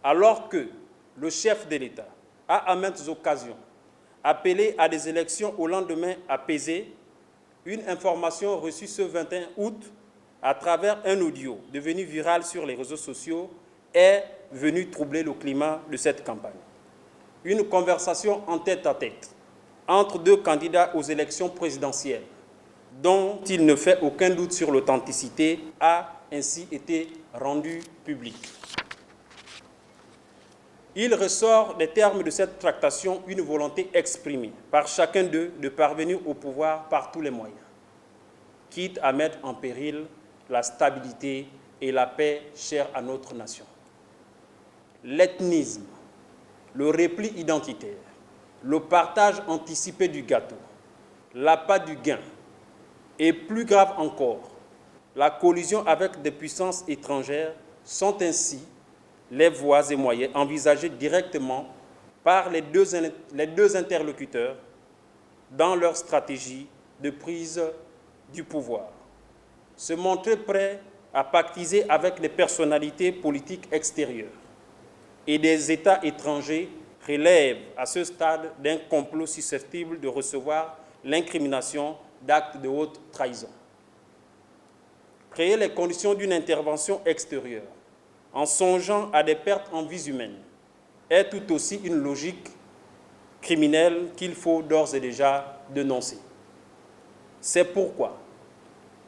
alors que le chef de l'État a à maintes occasions appelé à des élections au lendemain apaisé, une information reçue ce 21 août à travers un audio devenu viral sur les réseaux sociaux est venue troubler le climat de cette campagne. Une conversation en tête-à-tête entre deux candidats aux élections présidentielles, dont il ne fait aucun doute sur l'authenticité, a ainsi été rendue publique. Il ressort des termes de cette tractation une volonté exprimée par chacun d'eux de parvenir au pouvoir par tous les moyens, quitte à mettre en péril la stabilité et la paix chères à notre nation. L'ethnisme, le repli identitaire, le partage anticipé du gâteau, l'appât du gain et plus grave encore, la collusion avec des puissances étrangères sont ainsi les voies et moyens envisagés directement par les deux interlocuteurs dans leur stratégie de prise du pouvoir. Se montrer prêt à pactiser avec les personnalités politiques extérieures et des États étrangers relève à ce stade d'un complot susceptible de recevoir l'incrimination d'actes de haute trahison. Créer les conditions d'une intervention extérieure en songeant à des pertes en vies humaines est tout aussi une logique criminelle qu'il faut d'ores et déjà dénoncer. C'est pourquoi,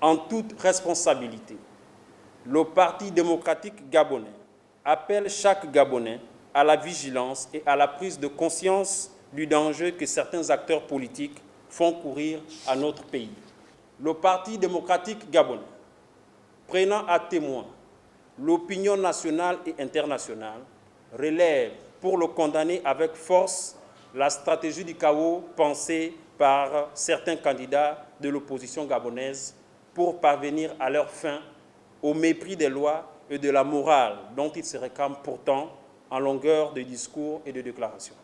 en toute responsabilité, le Parti démocratique gabonais appelle chaque Gabonais à la vigilance et à la prise de conscience du danger que certains acteurs politiques font courir à notre pays. Le Parti démocratique gabonais, prenant à témoin l'opinion nationale et internationale, relève pour le condamner avec force la stratégie du chaos pensée par certains candidats de l'opposition gabonaise pour parvenir à leur fin au mépris des lois et de la morale dont ils se réclament pourtant en longueur de discours et de déclarations.